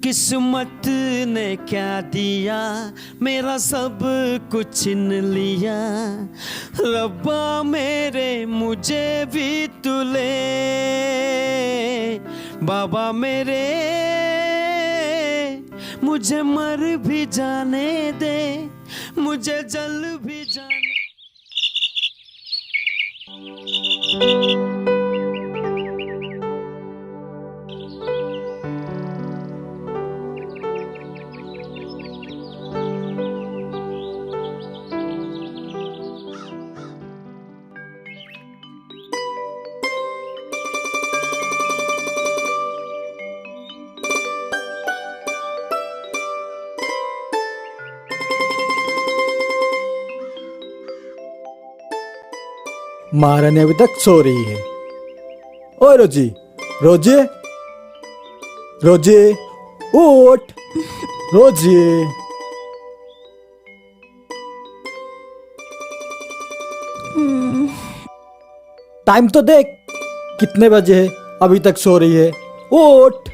किस्मत ने क्या दिया, मेरा सब कुछ छीन लिया। रब्बा मेरे मुझे भी तू ले, बाबा मेरे मुझे मर भी जाने दे, मुझे जल भी जाने। महारानी अभी तक सो रही है। ओए रोजी, रोजी, रोजी, उठ, रोजी। टाइम तो देख, कितने बजे है? अभी तक सो रही है। उठ।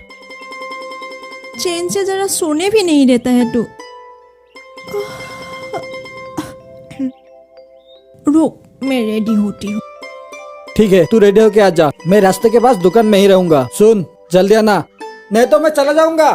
चैन से जरा सोने भी नहीं देता है तू। रुक, मैं रेडी होती हूँ। ठीक है, तू रेडी होके आ जा। मैं रास्ते के पास दुकान में ही रहूंगा। सुन, जल्दी आना, नहीं तो मैं चला जाऊंगा।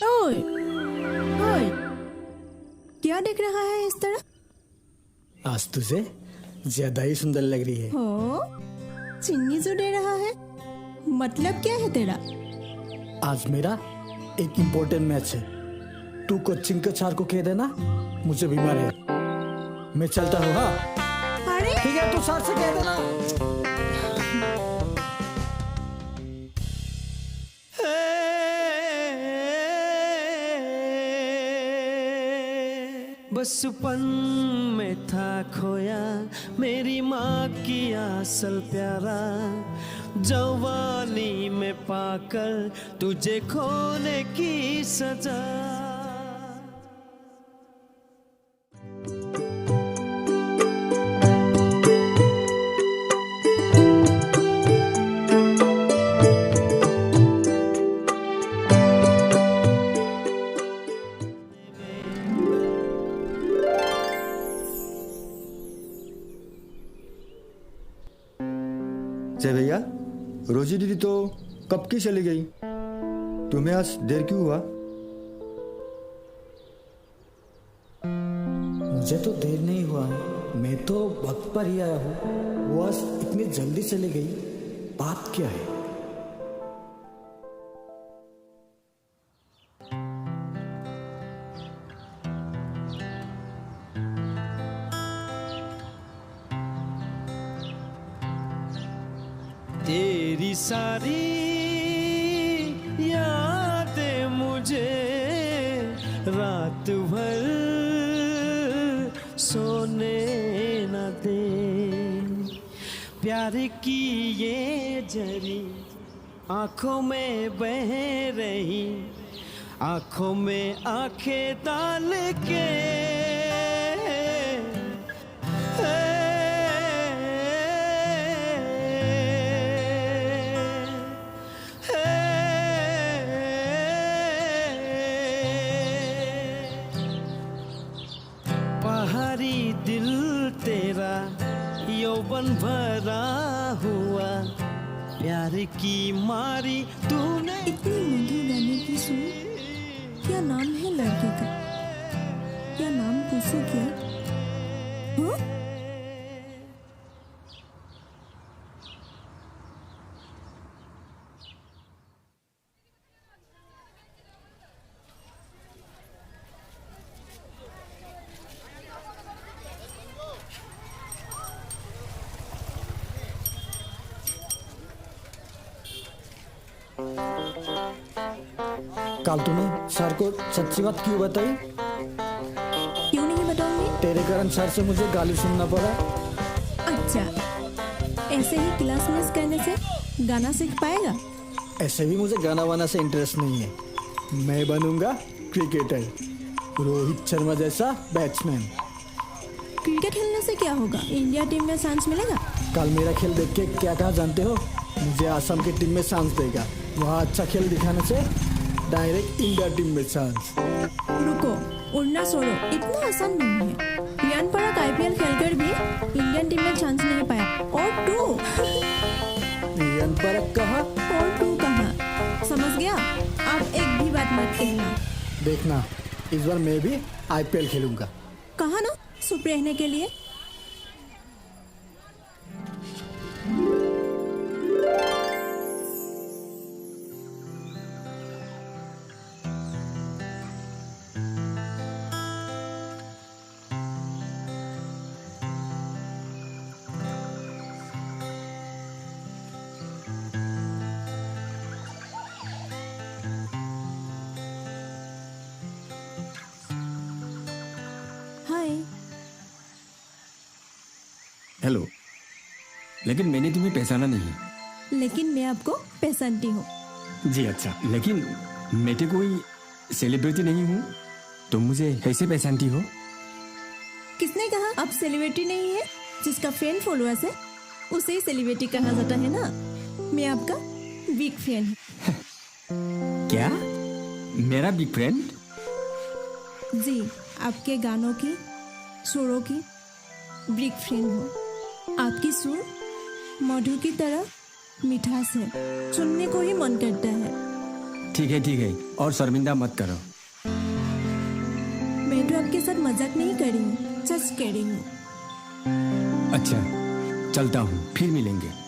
ओए, ओए, क्या देख रहा है इस तरह? आज तुझे ज्यादा ही सुंदर लग रही है। हो, चिन्नी जो दे रहा है, मतलब क्या है तेरा? आज मेरा एक इम्पोर्टेंट मैच है। तू कोचिंग के सर को कह देना मुझे बीमार है, मैं चलता हूँ। हाँ अरे ठीक है, तू सर से कह देना। बचपन में था खोया मेरी माँ की असल प्यारा, जवानी में पाकर तुझे खोने की सजा। जय भैया, रोजी दीदी तो कब की चली गई, तुम्हें आज देर क्यों हुआ? मुझे तो देर नहीं हुआ, मैं तो वक्त पर ही आया हूँ। वो आज इतनी जल्दी चली गई, बात क्या है? तेरी सारी यादें मुझे रात भर सोने न दे। प्यार की ये जरी आंखों में बह रही, आंखों में आंखें डाल के पहाड़ी दिल तेरा यौवन भरा हुआ, प्यार की मारी तूने। इतनी मधुर गाने की सुन। क्या नाम है लड़के का? क्या नाम पूछो क्या? हाँ? कल तूने सर को सच्ची बात क्यों बताई? क्यों नहीं बताऊंगी? तेरे कारण सर से मुझे गाली सुनना पड़ा। अच्छा, ऐसे ही क्लास मिस करने से गाना सीख पाएगा? ऐसे भी मुझे गाना वाना से इंटरेस्ट नहीं है। मैं बनूंगा क्रिकेटर, रोहित शर्मा जैसा बैट्समैन। क्रिकेट खेलने से क्या होगा? इंडिया टीम में चांस मिलेगा? कल मेरा खेल देख के क्या कहा जानते हो? मुझे आसाम की टीम में चांस देगा। वहाँ अच्छा खेल दिखाने से डायरेक्ट इंडिया टीम में चांस। रुको, उड़ना छोड़ो, इतना आसान नहीं है। रियान पराग IPL खेलकर भी इंडियन टीम में चांस नहीं पाया। और तू रियान पराग कहा? और तू कहाँ? समझ गया? आप एक भी बात मत कहना। देखना, इस बार मैं भी IPL खेलूंगा। कहा ना, चुप रहने के लिए। हाय। हेलो, लेकिन मैंने तुम्हें पहचाना नहीं। लेकिन मैं आपको पहचानती हूँ। जी अच्छा, लेकिन मैं तो कोई सेलिब्रिटी नहीं हूँ, तुम मुझे कैसे पहचानती हो? किसने कहा आप सेलिब्रिटी नहीं है? जिसका फैन फॉलोअर्स है उसे ही सेलिब्रिटी कहा जाता है ना। मैं आपका बिग फैन हूँ। क्या? मेरा बिग फ्रेंड? जी, आपके गानों की, सुरों की बिग फैन हूँ। आपकी सुर मधु की तरह मिठास है, सुनने को ही मन करता है। ठीक है, और शर्मिंदा मत करो। मैं तो आपके साथ मजाक नहीं कर रही हूँ, जस्ट कह रही हूँ। अच्छा, चलता हूँ, फिर मिलेंगे।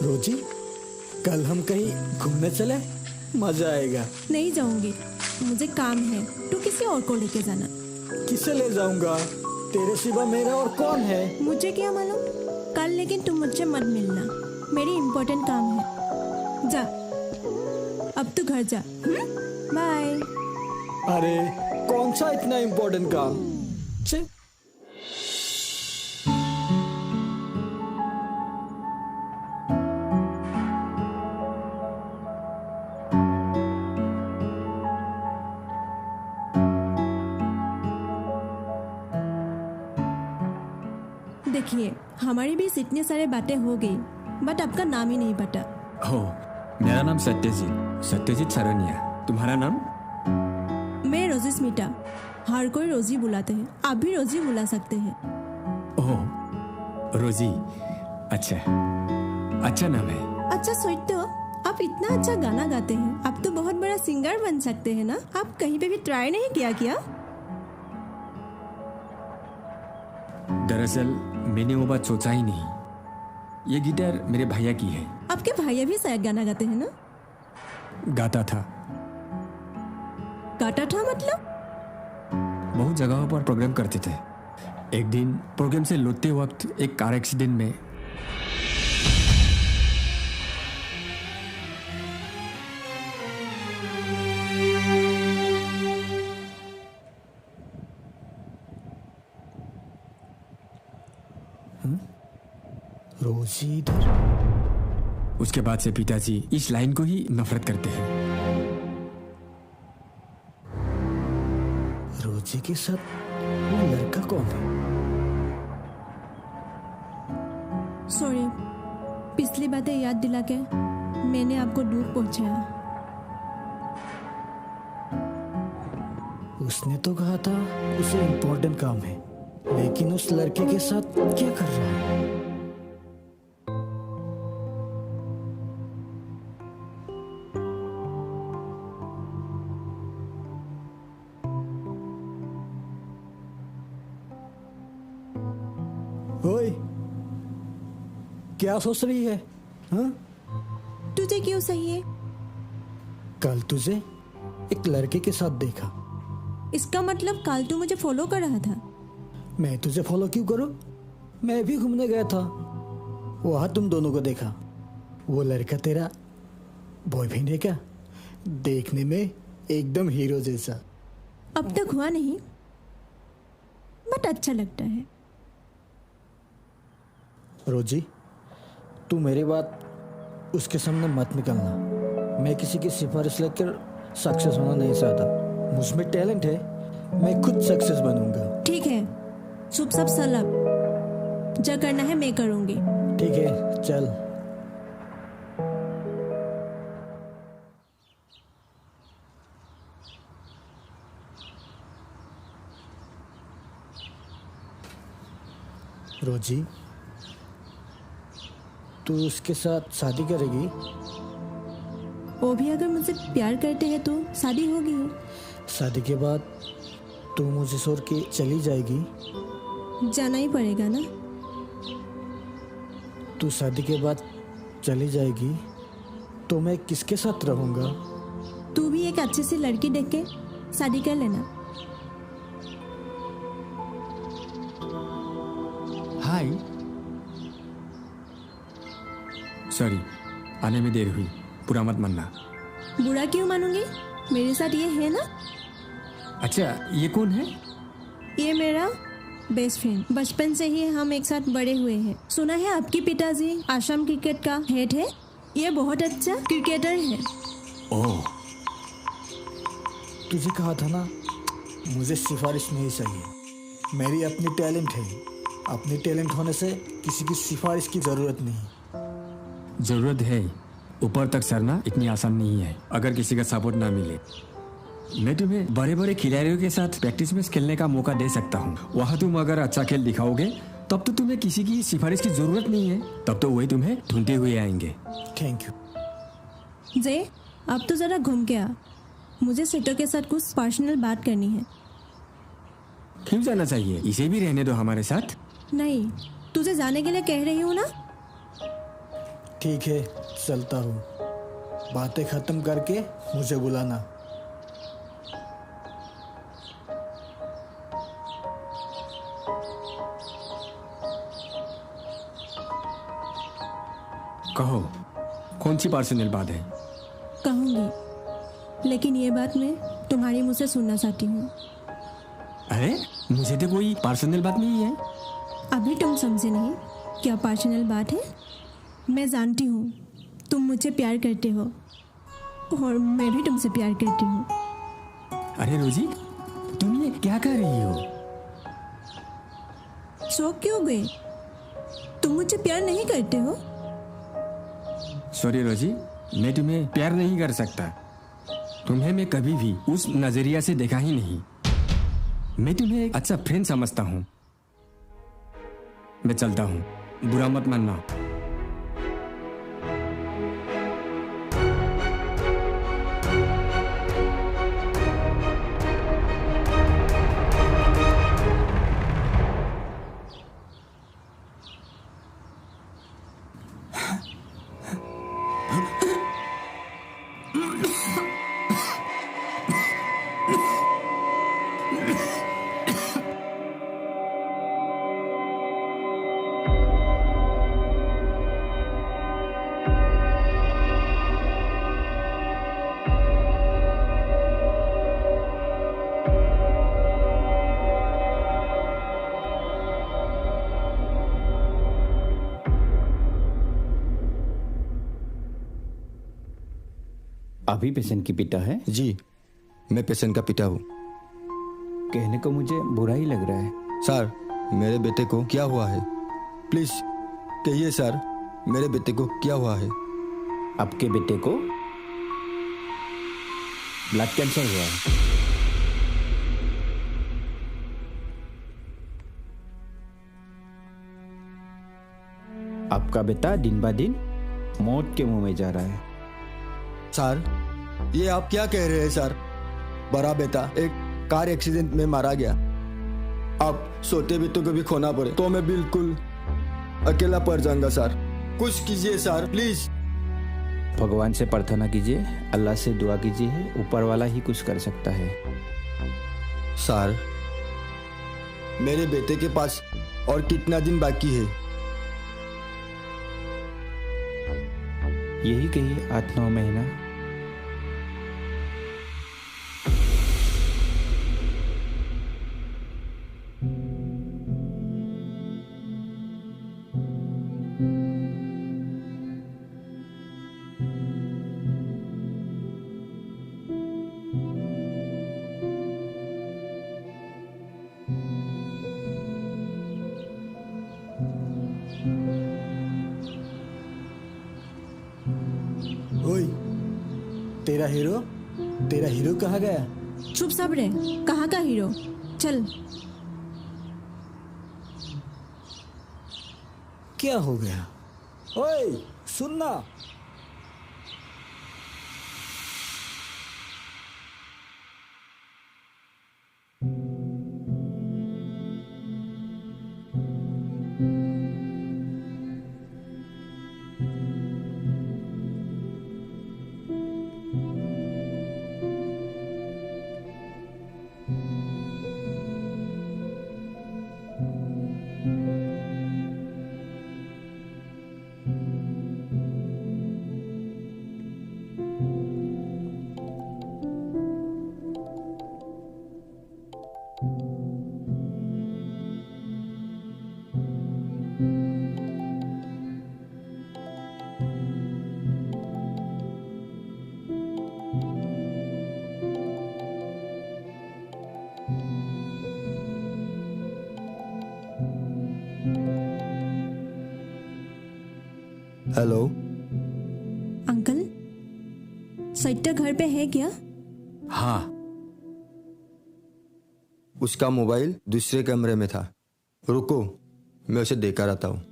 रोजी, कल हम कहीं घूमने चले? मजा आएगा। नहीं जाऊंगी, मुझे काम है। तू किसी और को लेके जाना। किसे ले जाऊंगा? तेरे सिवा मेरा और कौन है? मुझे क्या मालूम? कल लेकिन तुम मुझसे मत मिलना, मेरी इम्पोर्टेंट काम है। जा, अब तू घर जा। बाय। अरे, कौन सा इतना इम्पोर्टेंट काम? छे। देखिए, हमारी भी इतनी सारी बातें हो गई, बट आपका नाम ही नहीं पता। हो, मेरा नाम सत्यजीत सरनिया। तुम्हारा नाम? मैं रोजी स्मिता। हर कोई रोजी बुलाते हैं, आप भी रोजी बुला सकते हैं। ओह, रोजी। अच्छा नाम है। अच्छा सोचते हो, आप इतना अच्छा गाना गाते हैं, आप तो बहुत बड़ा सिंगर बन सकते हैं ना। आप कहीं पे भी ट्राई नहीं किया? दरअसल मैंने वो बात सोचा ही नहीं। ये गिटार मेरे भैया की है। आपके भैया भी शायद गाना गाते हैं ना? गाता था मतलब? बहुत जगहों पर प्रोग्राम करते थे। एक दिन प्रोग्राम से लौटते वक्त एक कार एक्सीडेंट में रोजी इधर। उसके बाद से पिताजी इस लाइन को ही नफरत करते हैं। रोजी के साथ वो लड़का कौन है? सॉरी, पिछली बातें याद दिला के मैंने आपको दुख पहुंचाया। उसने तो कहा था उसे इम्पोर्टेंट काम है, लेकिन उस लड़के के साथ क्या कर रहा है? ओए, क्या सोच रही है? हाँ? तुझे क्यों चाहिए? कल तुझे एक लड़के के साथ देखा। इसका मतलब कल तू मुझे फॉलो कर रहा था? मैं तुझे फॉलो क्यों करूं? मैं भी घूमने गया था, वहां तुम दोनों को देखा। वो लड़का तेरा बॉयफ्रेंड है क्या? देखने में एकदम हीरो जैसा। अब तक हुआ नहीं, बट अच्छा लगता है। रोजी, तू मेरी बात उसके सामने मत निकलना। मैं किसी की सिफारिश लेकर सक्सेस होना नहीं चाहता। मुझमें टैलेंट है, मैं खुद सक्सेस बनूंगा। ठीक है, चुप सब सलब, जो करना है मैं करूंगी। ठीक है, चल। रोजी, तू उसके साथ शादी करेगी? वो भी अगर मुझसे प्यार करते हैं तो शादी होगी। शादी के बाद तू मुझे छोड़ के चली जाएगी? जाना ही पड़ेगा ना। तू शादी के बाद चली जाएगी तो मैं किसके साथ रहूंगा? तू भी एक अच्छी सी लड़की देख के शादी कर लेना। हाय। सॉरी, आने में देर हुई, बुरा मत मानना। बुरा क्यों मानूंगी? मेरे साथ ये है ना। अच्छा, ये कौन है? ये मेरा बेस्ट फ्रेंड, बचपन से ही हम एक साथ बड़े हुए हैं। सुना है आपके पिताजी आसाम क्रिकेट का हेड है। ये बहुत अच्छा क्रिकेटर है। ओह, तुझे कहा था ना, मुझे सिफारिश नहीं चाहिए। मेरी अपनी टैलेंट है, अपनी टैलेंट होने से किसी की सिफारिश की जरूरत नहीं। जरूरत है। ऊपर तक सरना इतनी आसान नहीं है अगर किसी का सपोर्ट ना मिले। मैं तुम्हें बड़े बड़े खिलाड़ियों के साथ प्रैक्टिस मैच खेलने का मौका दे सकता हूँ। वहाँ तुम अगर अच्छा खेल दिखाओगे तब तो तुम्हें किसी की सिफारिश की जरूरत नहीं है। तब तो वही तुम्हें ढूंढते हुए आएंगे। Thank you. जे, अब तो जरा घूम के आ। मुझे सेटो के साथ कुछ पर्सनल बात करनी है। क्यों जाना चाहिए? इसे भी रहने दो हमारे साथ। नहीं, तुझे जाने के लिए कह रही हूँ ना। ठीक है, चलता हूँ। बातें खत्म करके मुझे बुलाना। कहो, कौन सी पर्सनल बात है? कहूँगी, लेकिन ये बात मैं तुम्हारी मुँह से सुनना चाहती हूँ। अरे, मुझे तो कोई पर्सनल बात नहीं है। अभी तुम समझे नहीं क्या पर्सनल बात है। मैं जानती हूँ तुम मुझे प्यार करते हो और मैं भी तुमसे प्यार करती हूँ। अरे रोजी, तुम ये क्या कर रही हो? शौक क्यों गए? तुम मुझे प्यार नहीं करते हो? सॉरी रोजी, मैं तुम्हें प्यार नहीं कर सकता। तुम्हें मैं कभी भी उस नजरिया से देखा ही नहीं। मैं तुम्हें एक अच्छा फ्रेंड समझता हूँ। मैं चलता हूँ, बुरा मत मानना। अभी पेशेंट की पिता है? जी, मैं पेशेंट का पिता हूँ। कहने को मुझे बुरा ही लग रहा है। सर, मेरे बेटे को क्या हुआ है? प्लीज कहिए सर, मेरे बेटे को क्या हुआ है? आपके बेटे को ब्लड कैंसर हुआ है। आपका बेटा दिन ब दिन मौत के मुंह में जा रहा है। सर, ये आप क्या कह रहे हैं सर? बड़ा बेटा एक कार एक्सीडेंट में मारा गया। आप सोते भी तो कभी खोना पड़े तो मैं बिल्कुल अकेला पड़ जाऊंगा सर। कुछ कीजिए सर, प्लीज। भगवान से प्रार्थना कीजिए, अल्लाह से दुआ कीजिए, ऊपर वाला ही कुछ कर सकता है। सर, मेरे बेटे के पास और कितना दिन बाकी है? यही कहिए 8-9 महीना। ओए, तेरा हीरो कहाँ गया? चुप सब रे, कहाँ का हीरो? चल। क्या हो गया? ओए, सुनना। हेलो अंकल, सट्टा घर पे है क्या? हाँ, उसका मोबाइल दूसरे कमरे में था। रुको, मैं उसे देखकर आता हूँ।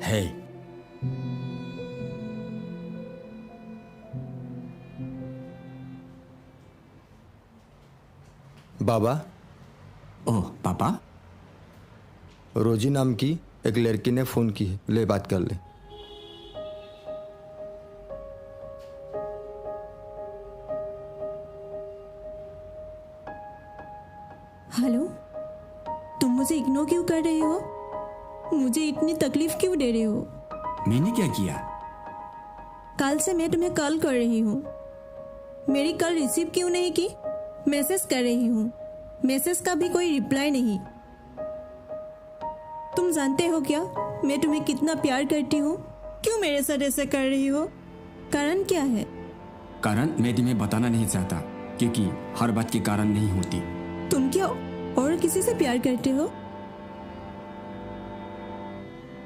है। बाबा, ओह पापा, रोजी नाम की एक लड़की ने फोन की है, ले बात कर ले। हेलो, तुम मुझे इग्नोर क्यों कर रहे हो? मुझे इतनी तकलीफ क्यों दे रहे हो? मैंने क्या किया? कल से मैं तुम्हें कॉल कर रही हूँ, मेरी कॉल रिसीव क्यों नहीं की? मैसेज कर रही हूँ, मैसेज का भी कोई रिप्लाई नहीं। तुम जानते हो क्या मैं तुम्हें कितना प्यार करती हूँ? क्यों मेरे साथ ऐसा कर रही हो? कारण क्या है? कारण मैं तुम्हें बताना नहीं चाहता, क्योंकि हर बात के कारण नहीं होती। तुम क्या और किसी से प्यार करते हो?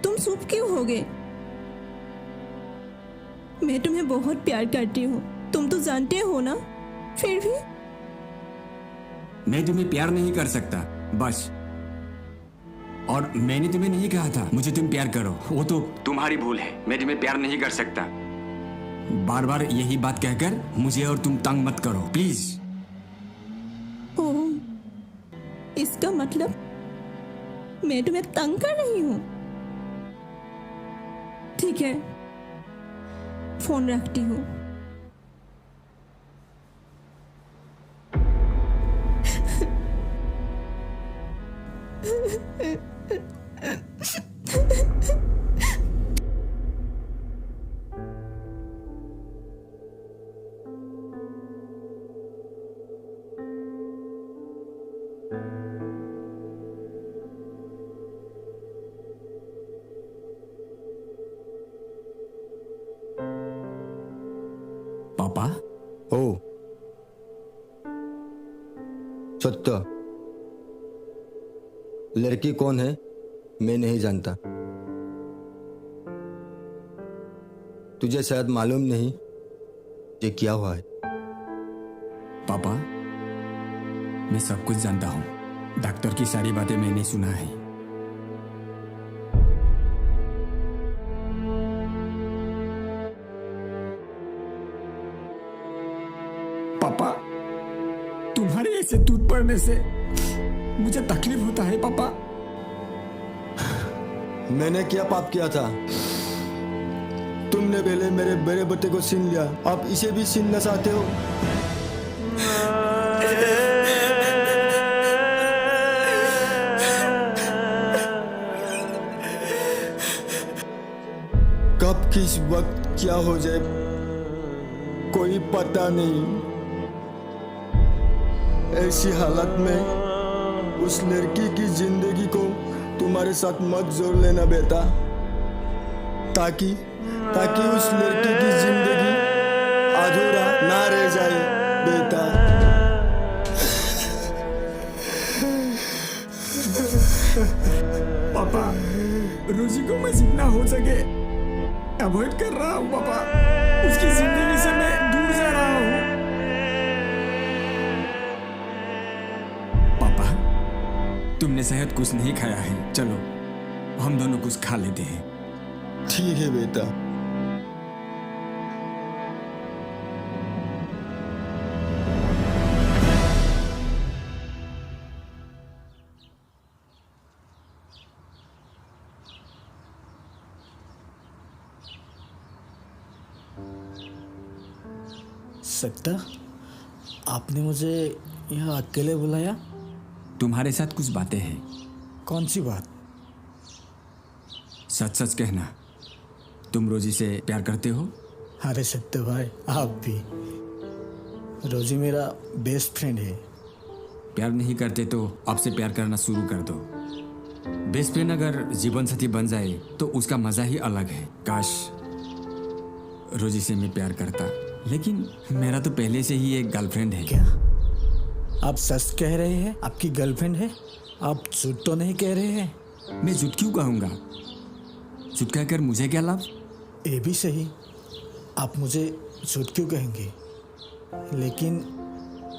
तुम चुप क्यों हो गए? मैं तुम्हें बहुत प्यार करती हूँ, तुम तो जानते हो ना। फिर भी मैं तुम्हें प्यार नहीं कर सकता, बस। और मैंने तुम्हें नहीं कहा था मुझे तुम प्यार करो, वो तो तुम्हारी भूल है। मैं तुम्हें प्यार नहीं कर सकता। बार बार यही बात कहकर मुझे और तुम तंग मत करो, प्लीज। ओह, इसका मतलब मैं तुम्हें तंग कर रही हूँ। ठीक है, फोन रखती हूँ। पापा, ओ सत्य, लड़की कौन है मैं नहीं जानता। तुझे शायद मालूम नहीं ये क्या हुआ है। पापा, मैं सब कुछ जानता हूँ। डॉक्टर की सारी बातें मैंने सुना है। पापा, ऐसे दूध पड़ने से मुझे तकलीफ होता है पापा। मैंने क्या पाप किया था? तुमने पहले मेरे बड़े बेटे को छीन लिया, आप इसे भी छीनना चाहते हो? कब किस वक्त क्या हो जाए कोई पता नहीं। ऐसी हालत में उस लड़की की जिंदगी को तुम्हारे साथ मत जोड़ लेना बेटा, ताकि उस लड़की की जिंदगी अधूरा ना रह जाए बेटा। पापा, रोजी को मैं जितना हो सके अवॉइड कर रहा हूँ पापा। उसकी जिंदगी से मैं दूर जा रहा हूँ। पापा, तुमने शायद कुछ नहीं खाया है, चलो हम दोनों कुछ खा लेते हैं। ठीक है बेटा। सकता, आपने मुझे यहाँ अकेले बुलाया? तुम्हारे साथ कुछ बातें हैं। कौन सी बात? सच सच कहना, तुम रोजी से प्यार करते हो? अरे सत्य भाई, आप भी। रोजी मेरा बेस्ट फ्रेंड है। प्यार नहीं करते तो आपसे प्यार करना शुरू कर दो। बेस्ट फ्रेंड अगर जीवन साथी बन जाए तो उसका मजा ही अलग है। काश रोजी से मैं प्यार करता, लेकिन मेरा तो पहले से ही एक गर्लफ्रेंड है। क्या आप सच कह रहे हैं? आपकी गर्लफ्रेंड है? आप झूठ तो नहीं कह रहे हैं? मैं झूठ क्यों कहूँगा? झूठ कहकर मुझे क्या लाभ? ये भी सही, आप मुझे झूठ क्यों कहेंगे? लेकिन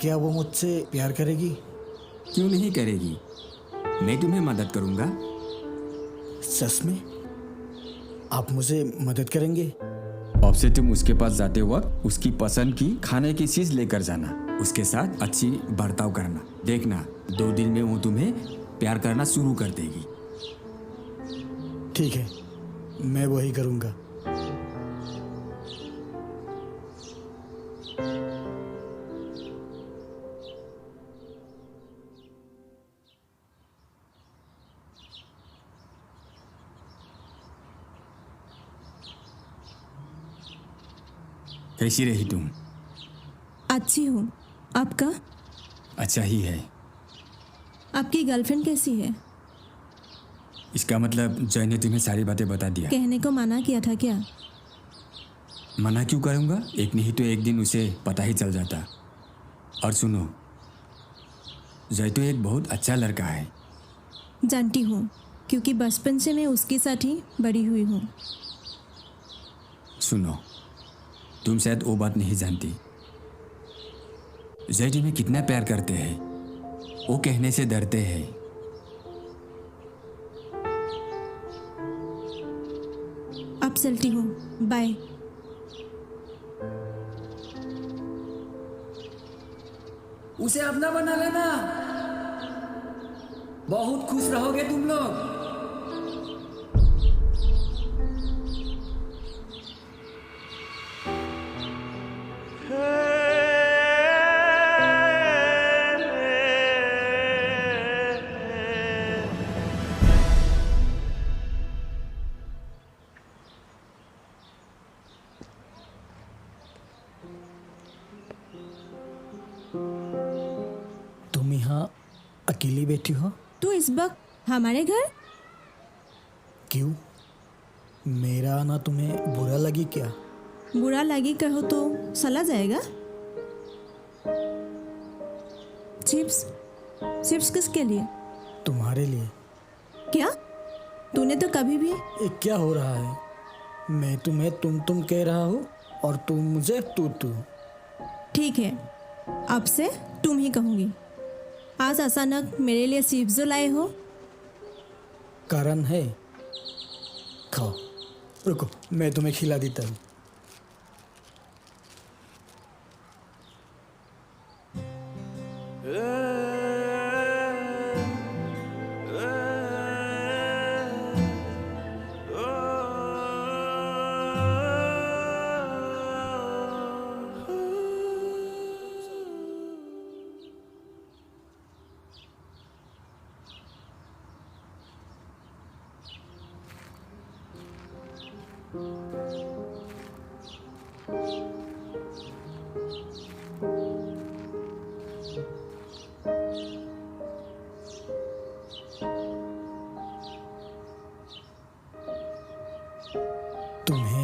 क्या वो मुझसे प्यार करेगी? क्यों नहीं करेगी? मैं तुम्हें मदद करूँगा। सच में आप मुझे मदद करेंगे? अब से तुम उसके पास जाते वक्त उसकी पसंद की खाने की चीज लेकर जाना, उसके साथ अच्छी बर्ताव करना। देखना 2 दिन में वो तुम्हें प्यार करना शुरू कर देगी। ठीक है, मैं वही करूँगा। कैसी रही तुम? अच्छी हूँ। आपका? अच्छा ही है। आपकी गर्लफ्रेंड कैसी है? इसका मतलब जय ने तुम्हें सारी बातें बता दिया? कहने को मना किया था क्या? मना क्यों करूँगा? एक नहीं तो एक दिन उसे पता ही चल जाता। और सुनो, जय तो एक बहुत अच्छा लड़का है। जानती हूँ, क्योंकि बचपन से मैं उसके साथ ही बड़ी हुई हूँ। सुनो, तुम शायद वो बात नहीं जानती। जय तुम्हें कितना प्यार करते हैं, वो कहने से डरते हैं। अब चलती हूँ, बाय। उसे अपना बना लेना, बहुत खुश रहोगे तुम लोग। तुम यहाँ अकेली बैठी हो? तू इस वक्त हमारे घर? क्यों? मेरा आना तुम्हें बुरा लगी क्या? बुरा लगी कहो तो चला जाएगा। चिप्स? चिप्स किसके लिए? तुम्हारे लिए। क्या? तूने तो कभी भी। ये क्या हो रहा है? मैं तुम्हें तुम कह रहा हूँ और तुम मुझे तू। ठीक है, अब से तुम ही कहूँगी। आज अचानक मेरे लिए चिप्स जो लाए हो? कारण है, खाओ। रुको, मैं तुम्हें खिला देता हूँ। तुम्हें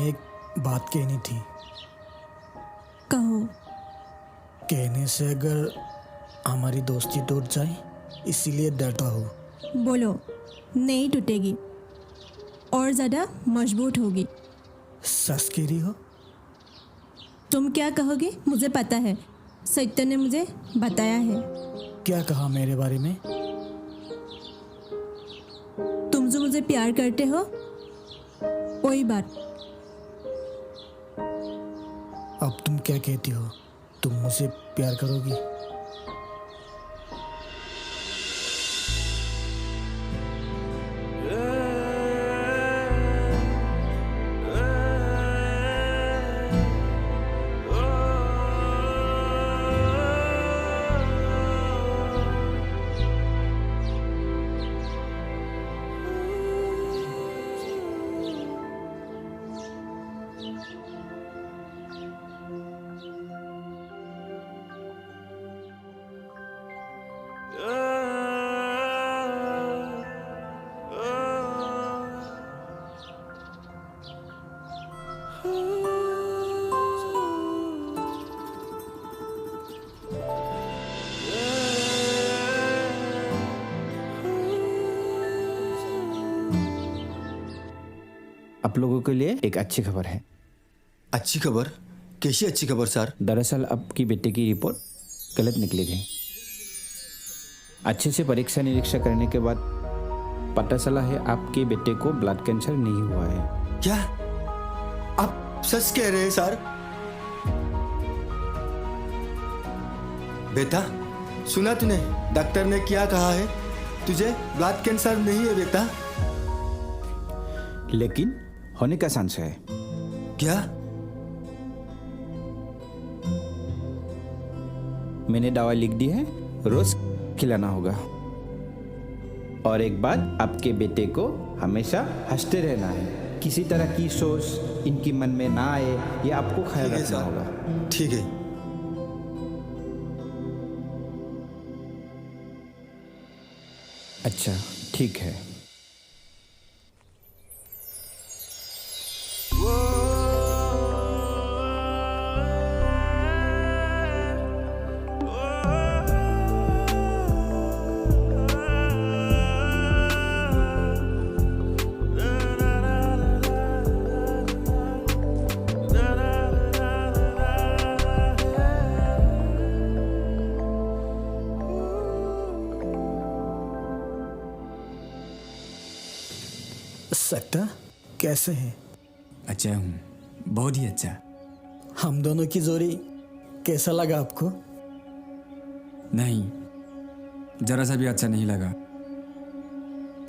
एक बात कहनी थी। कहो। कहने से अगर हमारी दोस्ती टूट जाए इसीलिए डरता हूँ। बोलो, नहीं टूटेगी, और ज़्यादा मजबूत होगी। सच कह रही हो? तुम क्या कहोगे मुझे पता है, सत्य ने मुझे बताया है। क्या कहा मेरे बारे में? तुम जो मुझे प्यार करते हो वही बात। अब तुम क्या कहती हो? तुम मुझे प्यार करोगी? आप लोगों के लिए एक अच्छी खबर है। अच्छी खबर? कैसी अच्छी खबर सर? दरअसल आपकी बेटे की रिपोर्ट गलत निकली थी। अच्छे से परीक्षा निरीक्षण करने के बाद पता चला है आपके बेटे को ब्लड कैंसर नहीं हुआ है। क्या आप सच कह रहे हैं सर? बेटा सुना तूने, डॉक्टर ने क्या कहा है? तुझे ब्लड कैंसर नहीं है बेटा। लेकिन होने का चांस है। क्या? मैंने दवा लिख दी है, रोज खिलाना होगा। और एक बात, आपके बेटे को हमेशा हंसते रहना है। किसी तरह की सोच इनकी मन में ना आए, ये आपको ख्याल ठीक है रखना सर। होगा। ठीक है। अच्छा ठीक है। सकता कैसे है? अच्छा हूँ, बहुत ही अच्छा। हम दोनों की जोड़ी कैसा लगा आपको? नहीं, जरा सा भी अच्छा नहीं लगा।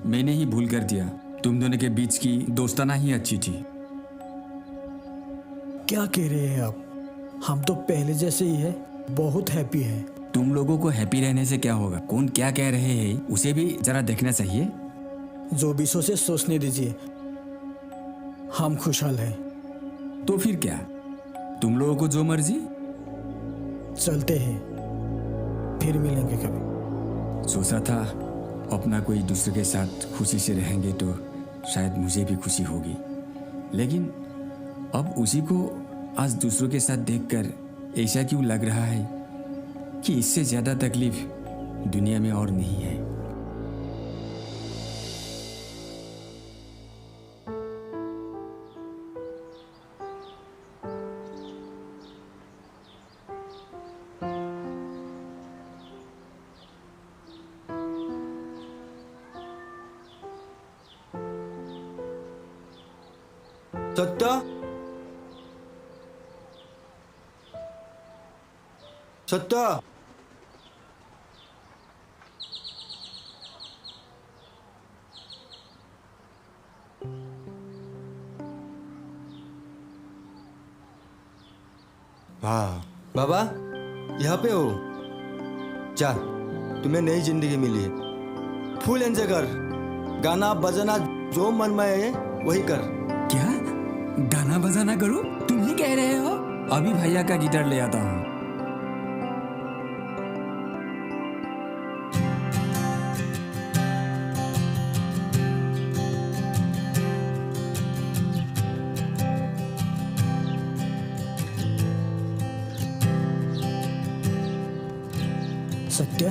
मैंने ही भूल कर दिया। तुम दोनों के बीच की दोस्ताना ही अच्छी थी। क्या कह रहे हैं आप? हम तो पहले जैसे ही है, बहुत हैप्पी है। तुम लोगों को हैप्पी रहने से क्या होगा? कौन क्या कह रहे हैं उसे भी जरा देखना चाहिए। जो भी सोचे सोचने दीजिए, हम खुशहाल हैं। तो फिर क्या, तुम लोगों को जो मर्जी। चलते हैं, फिर मिलेंगे कभी। सोचा था अपना कोई दूसरे के साथ खुशी से रहेंगे तो शायद मुझे भी खुशी होगी, लेकिन अब उसी को आज दूसरों के साथ देखकर ऐसा क्यों लग रहा है कि इससे ज़्यादा तकलीफ दुनिया में और नहीं है। सत्ता, सत्ता, हाँ बाबा यहाँ पे हो। जा, तुम्हें नई जिंदगी मिली है। फुल एंजॉय कर, गाना बजाना जो मन में है वही कर। क्या? गाना बजाना करो? तुम ही कह रहे हो। अभी भैया का गिटार ले आता हूँ। सत्या,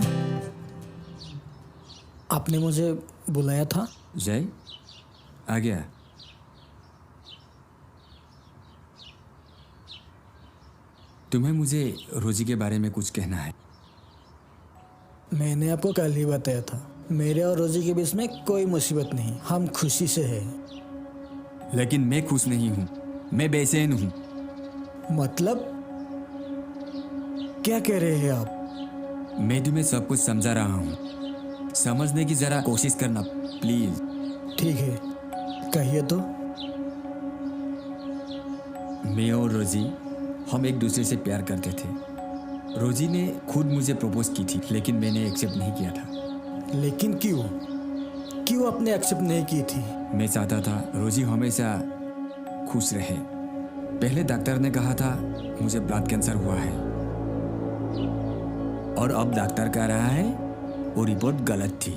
आपने मुझे बुलाया था? जय आ गया। तुम्हें मुझे रोजी के बारे में कुछ कहना है। मैंने आपको कल ही बताया था, मेरे और रोजी के बीच में कोई मुसीबत नहीं, हम खुशी से हैं। लेकिन मैं खुश नहीं हूँ, मैं बेचैन हूँ। मतलब क्या कह रहे हैं आप? मैं तुम्हें सब कुछ समझा रहा हूँ, समझने की जरा कोशिश करना प्लीज। ठीक है, कहिए तो। मैं और रोजी हम एक दूसरे से प्यार करते थे। रोजी ने खुद मुझे प्रपोज की थी, लेकिन मैंने एक्सेप्ट नहीं किया था। लेकिन क्यों? क्यों आपने एक्सेप्ट नहीं की थी? मैं चाहता था रोजी हमेशा खुश रहे। पहले डॉक्टर ने कहा था मुझे ब्लड कैंसर हुआ है, और अब डॉक्टर कह रहा है वो रिपोर्ट गलत थी।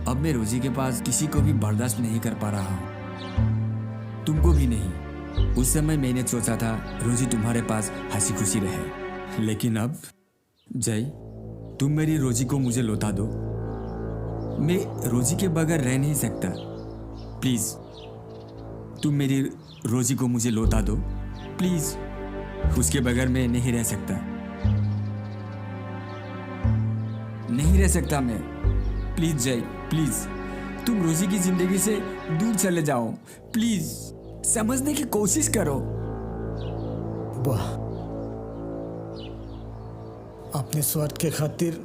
अब मैं रोजी के पास किसी को भी बर्दाश्त नहीं कर पा रहा हूं, तुमको भी नहीं। उस समय मैंने सोचा था रोजी तुम्हारे पास हंसी खुशी रहे, लेकिन अब जय, तुम मेरी रोजी को मुझे लौटा दो। मैं रोजी के बगैर रह नहीं सकता। प्लीज तुम मेरी रोजी को मुझे लौटा दो प्लीज। उसके बगैर मैं नहीं रह सकता, नहीं रह सकता मैं। प्लीज जय, प्लीज तुम रोजी की जिंदगी से दूर चले जाओ, प्लीज समझने की कोशिश करो। वाह, अपने स्वार्थ के खातिर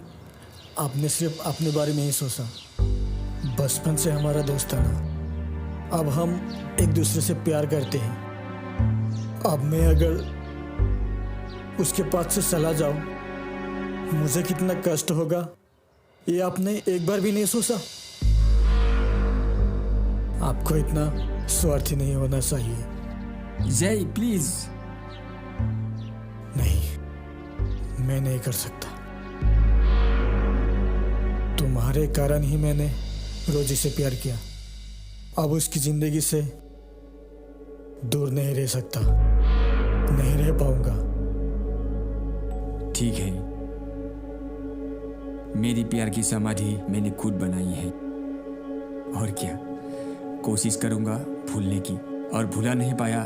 आपने सिर्फ अपने बारे में ही सोचा। बचपन से हमारा दोस्ताना, अब हम एक दूसरे से प्यार करते हैं। अब मैं अगर उसके पास से चला जाऊं, मुझे कितना कष्ट होगा ये आपने एक बार भी नहीं सोचा। आपको इतना स्वार्थी नहीं होना चाहिए। जय प्लीज। नहीं, मैं नहीं कर सकता। तुम्हारे कारण ही मैंने रोजी से प्यार किया। अब उसकी जिंदगी से दूर नहीं रह सकता, नहीं रह पाऊंगा। ठीक है, मेरी प्यार की समाधि मैंने खुद बनाई है, और क्या, कोशिश करूंगा भूलने की, और भूला नहीं पाया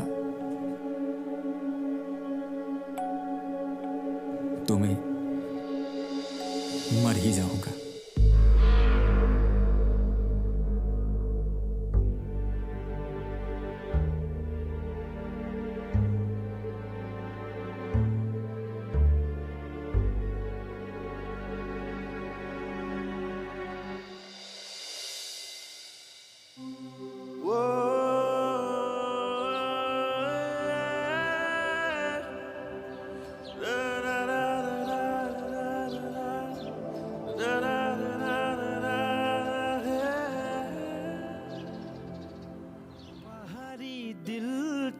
तो मैं मर ही जाऊंगा।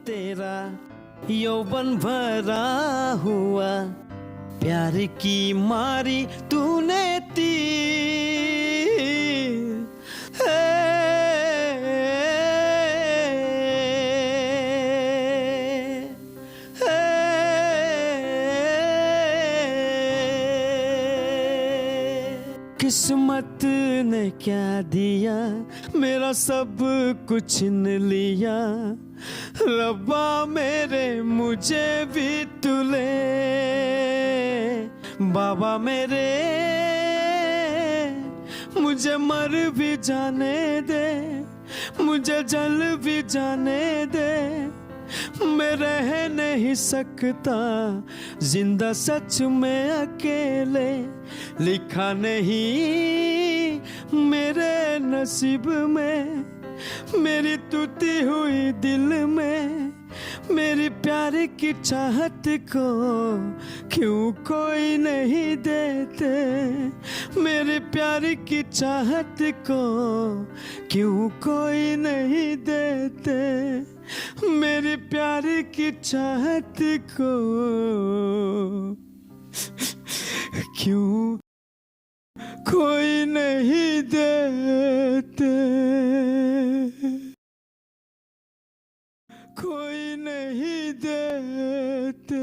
तेरा यौवन भरा हुआ, प्यार की मारी तूने तीर। किस्मत ने क्या दिया, मेरा सब कुछ छीन लिया। रब्बा मेरे मुझे भी तुले, बाबा मेरे मुझे मर भी जाने दे, मुझे जल भी जाने दे। मैं रह नहीं सकता जिंदा सच में अकेले, लिखा नहीं मेरे नसीब में मेरी टूटी हुई दिल में मेरी प्यार की चाहत को क्यों कोई नहीं देते, मेरे प्यार की चाहत को क्यों कोई नहीं देते, मेरे प्यार की चाहत को क्यों कोई नहीं देते, कोई नहीं देते।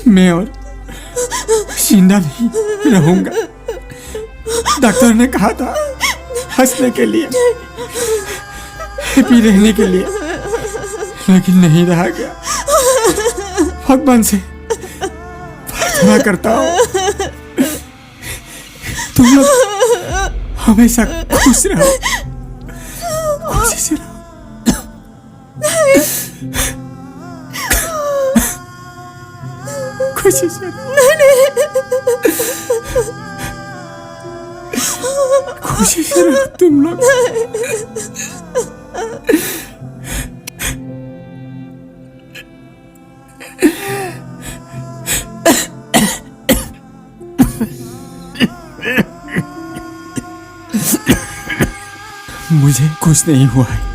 मैं और जिंदा नहीं रहूंगा। डॉक्टर ने कहा था हंसने के लिए, हैप्पी रहने के लिए, लेकिन नहीं रहा गया। भगवान से प्रार्थना करता हूँ तुम लोग हमेशा खुश रहो, खुशी से रहो। खुशी से खुशी से रहो तुम लोग। मुझे कुछ नहीं हुआ है।